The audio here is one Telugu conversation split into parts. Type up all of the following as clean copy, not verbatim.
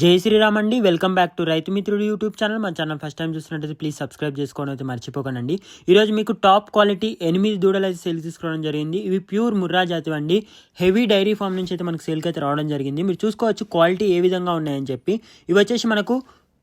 జై శ్రీరామ్ అండి. వెల్కమ్ బ్యాక్ టు రైతు మిత్రుడు యూట్యూబ్ ఛానల్. మా ఛానల్ ఫస్ట్ టైం చూస్తున్నట్టయితే ప్లీజ్ సబ్స్క్రైబ్ చేసుకోవడం అయితే మర్చిపోకండి. ఈరోజు మీకు టాప్ క్వాలిటీ 8 దూడలు అయితే సేల్ తీసుకోవడం జరిగింది. ఇవి ప్యూర్ ముర్రా జాతి అండి. హెవీ డైరీ ఫామ్ నుంచి అయితే మనకు సేల్కి అయితే రావడం జరిగింది. మీరు చూసుకోవచ్చు క్వాలిటీ ఏ విధంగా ఉన్నాయని చెప్పి. ఇవి వచ్చేసి మనకు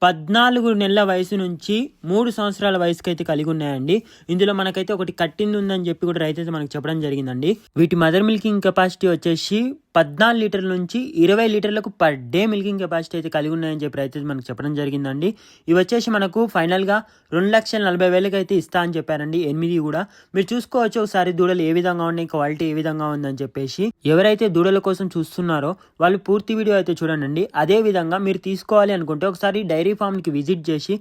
14 నెలల వయసు నుంచి 3 సంవత్సరాల వయసుకి అయితే కలిగి ఉన్నాయండి. ఇందులో మనకైతే ఒకటి కట్టింది ఉందని చెప్పి కూడా రైతు అయితే మనకు చెప్పడం జరిగిందండి. వీటి మదర్ మిల్కింగ్ కెపాసిటీ వచ్చేసి 14 లీటర్ల నుంచి 20 లీటర్లకు పర్ డే మిల్కింగ్ కెపాసిటీ అయితే కలిగి ఉన్నాయని చెప్పి రైతు మనకు చెప్పడం జరిగిందండి. ఇవి వచ్చేసి మనకు ఫైనల్గా 2,40,40,000 అయితే ఇస్తా అని చెప్పారండి. 8 కూడా మీరు చూసుకోవచ్చు ఒకసారి దూడలు ఏ విధంగా ఉన్నాయి, క్వాలిటీ ఏ విధంగా ఉందని చెప్పేసి. ఎవరైతే దూడల కోసం చూస్తున్నారో వాళ్ళు పూర్తి వీడియో అయితే చూడండి. అదే విధంగా మీరు తీసుకోవాలి అనుకుంటే ఒకసారి డైరీ ఫామ్కి విజిట్ చేసి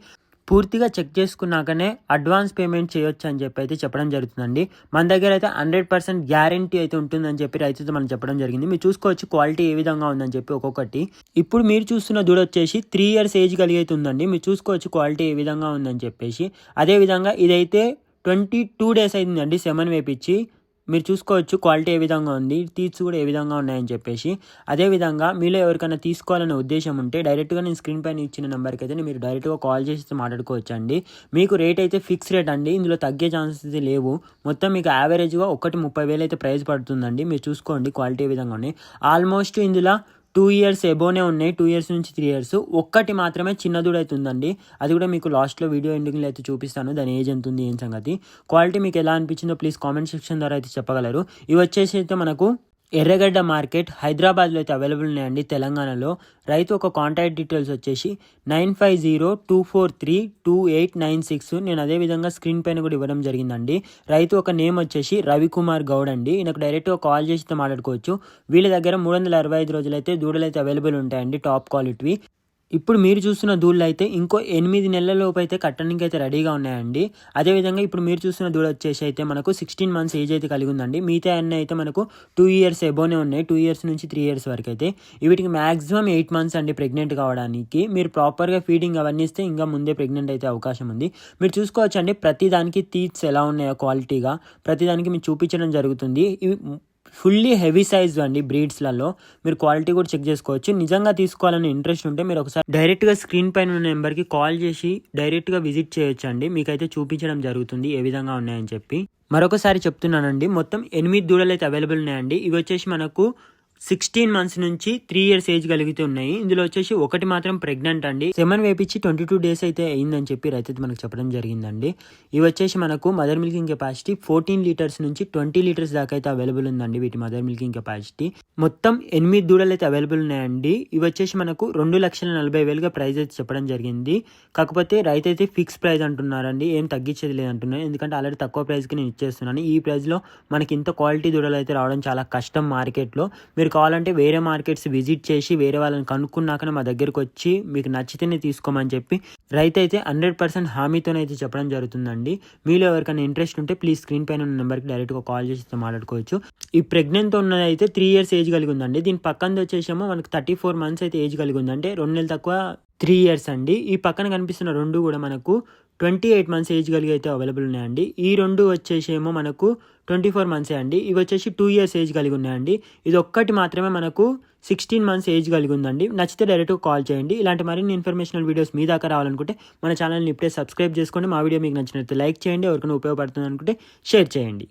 పూర్తిగా చెక్ చేసుకున్నాకనే అడ్వాన్స్ పేమెంట్ చేయొచ్చు అని చెప్పి అయితే చెప్పడం జరుగుతుందండి. మన దగ్గర అయితే 100% గ్యారంటీ అయితే ఉంటుందని చెప్పి రైతుతో మనం చెప్పడం జరిగింది. మీరు చూసుకోవచ్చు క్వాలిటీ ఏ విధంగా ఉందని చెప్పి ఒక్కొక్కటి. ఇప్పుడు మీరు చూస్తున్న దూడ వచ్చేసి 3 years ఏజ్ కలిగి అయితే ఉందండి. మీరు చూసుకోవచ్చు క్వాలిటీ ఏ విధంగా ఉందని చెప్పేసి. అదేవిధంగా ఇదైతే 22 days అయిందండి సెమన్ వేపించి. మీరు చూసుకోవచ్చు క్వాలిటీ ఏ విధంగా ఉంది, టీత్స్ కూడా ఏ విధంగా ఉన్నాయని చెప్పేసి. అదేవిధంగా మీలో ఎవరికైనా తీసుకోవాలనే ఉద్దేశం ఉంటే డైరెక్ట్గా నేను స్క్రీన్ పైన ఇచ్చిన నెంబర్కి అయితే మీరు డైరెక్ట్గా కాల్ చేసి మాట్లాడుకోవచ్చు అండి. మీకు రేట్ అయితే ఫిక్స్ రేట్ అండి, ఇందులో తగ్గే ఛాన్సెస్ అయితే లేవు. మొత్తం మీకు యావరేజ్గా 30,000 అయితే ప్రైస్ పడుతుందండి. మీరు చూసుకోండి క్వాలిటీ ఏ విధంగా ఉన్నాయి. ఆల్మోస్ట్ ఇందులో 2 years ఎబోనే ఉన్నాయి. 2 years నుంచి 3 years. ఒక్కటి మాత్రమే చిన్న దూడ అయితే ఉందండి. అది కూడా మీకు లాస్ట్లో వీడియో ఎండింగ్లో అయితే చూపిస్తాను. దాని ఏజ్ ఎంత ఉంది, ఏం సంగతి. క్వాలిటీ మీకు ఎలా అనిపించిందో ప్లీజ్ కామెంట్ సెక్షన్ ద్వారా అయితే చెప్పగలరు. ఇవి వచ్చేసి అయితే మనకు ఎర్రగడ్డ మార్కెట్ హైదరాబాద్లో అయితే అవైలబుల్ ఉన్నాయండి, తెలంగాణలో. రైతు ఒక కాంటాక్ట్ డీటెయిల్స్ వచ్చేసి 9502432896. నేను అదేవిధంగా స్క్రీన్ పైన కూడా ఇవ్వడం జరిగిందండి. రైతు ఒక నేమ్ వచ్చేసి రవికుమార్ గౌడ్ అండి. నాకు డైరెక్ట్గా కాల్ చేసి మాట్లాడుకోవచ్చు. వీళ్ళ దగ్గర 365 రోజులు అయితే దూడలు అయితే అవైలబుల్ ఉంటాయండి, టాప్ క్వాలిటీ. ఇప్పుడు మీరు చూస్తున్న దూడలు అయితే ఇంకో 8 నెలల లోపు అయితే కట్టడానికి అయితే రెడీగా ఉన్నాయండి. అదేవిధంగా ఇప్పుడు మీరు చూస్తున్న దూడ వచ్చేసి అయితే మనకు 16 months ఏజ్ అయితే కలిగి ఉందండి. మిగతా అన్నీ అయితే మనకు 2 years ఎబోనే ఉన్నాయి. 2 years నుంచి 3 years వరకు అయితే. వీటికి మాక్సిమం 8 months అండి ప్రెగ్నెంట్ కావడానికి. మీరు ప్రాపర్గా ఫీడింగ్ అవన్నీ ఇస్తే ఇంకా ముందే ప్రెగ్నెంట్ అయితే అవకాశం ఉంది. మీరు చూసుకోవచ్చు అండి ప్రతి దానికి టీత్స్ ఎలా ఉన్నాయో క్వాలిటీగా ప్రతిదానికి మీరు చూపించడం జరుగుతుంది. ఇవి ఫుల్లీ హెవీ సైజ్ అండి బ్రీడ్స్లలో. మీరు క్వాలిటీ కూడా చెక్ చేసుకోవచ్చు. నిజంగా తీసుకోవాలని ఇంట్రెస్ట్ ఉంటే మీరు ఒకసారి డైరెక్ట్గా స్క్రీన్ పైన ఉన్న నెంబర్కి కాల్ చేసి డైరెక్ట్గా విజిట్ చేయొచ్చు అండి. మీకైతే చూపించడం జరుగుతుంది ఏ విధంగా ఉన్నాయని చెప్పి. మరొకసారి చెప్తున్నానండి, మొత్తం 8 దూడలు అయితే అవైలబుల్ ఉన్నాయండి. ఇవి వచ్చేసి మనకు 16 months నుంచి 3 years ఏజ్ కలిగితే ఉన్నాయి. ఇందులో వచ్చేసి ఒకటి మాత్రం ప్రెగ్నెంట్ అండి. సెమన్ వేపించి 22 days అయితే అయిందని చెప్పి రైతు మనకు చెప్పడం జరిగిందండి. ఇవి వచ్చేసి మనకు మదర్ మిల్కింగ్ కెపాసిటీ 14 liters నుంచి 20 liters దాకా అయితే అవైలబుల్ ఉందండి. వీటి మదర్ మిల్కింగ్ కెపాసిటీ మొత్తం 8 దూడలు అయితే అవైలబుల్ ఉన్నాయండి. ఇవి వచ్చేసి మనకు 2,40,40,000 ప్రైస్ అయితే చెప్పడం జరిగింది. కాకపోతే రైతు అయితే ఫిక్స్ ప్రైస్ అంటున్నారండి, ఏం తగ్గించేది లేదంటున్నారు. ఎందుకంటే ఆల్రెడీ తక్కువ ప్రైస్కి నేను ఇచ్చేస్తున్నాను. ఈ ప్రైస్లో మనకి ఇంత క్వాలిటీ దూడలు అయితే రావడం చాలా కష్టం మార్కెట్లో. మీరు కావాలంటే వేరే మార్కెట్స్ విజిట్ చేసి వేరే వాళ్ళని కనుక్కున్నాకనే మా దగ్గరకు వచ్చి మీకు నచ్చితేనే తీసుకోమని చెప్పి రైతు అయితే 100% హామీతోనైతే చెప్పడం జరుగుతుందండి. మీలో ఎవరికైనా ఇంట్రెస్ట్ ఉంటే ప్లీజ్ స్క్రీన్ పైన ఉన్న నెంబర్కి డైరెక్ట్గా కాల్ చేసి మాట్లాడుకోవచ్చు. ఈ ప్రెగ్నెంట్ ఉన్నది అయితే 3 years ఏజ్ కలిగి ఉందండి. దీని పక్కన వచ్చేసేమో మనకు 34 months అయితే ఏజ్ కలిగి ఉంది. అంటే 2 నెలలు తక్కువ 3 years అండి. ఈ పక్కన కనిపిస్తున్న రెండు కూడా మనకు 28 months ఏజ్ కలిగి అయితే అవైలబుల్ ఉన్నాయండి. ఈ రెండు వచ్చేసేమో మనకు 24 months అండి. ఇవి వచ్చేసి 2 years ఏజ్ కలిగి ఉన్నాయండి. ఇది ఒక్కటి మాత్రమే మనకు 16 months ఏజ్ కలిగి ఉందండి. నచ్చితే డైరెక్ట్గా కాల్ చేయండి. ఇలాంటి మరిన్ని ఇన్ఫర్మేషనల్ వీడియోస్ మీ దాకా రావాలనుకుంటే మన ఛానల్ని ఇప్పుడే సబ్స్క్రైబ్ చేసుకోండి. మా వీడియో మీకు నచ్చినట్లయితే లైక్ చేయండి. ఎవరికైనా ఉపయోగపడుతుంది అనుకుంటే షేర్ చేయండి.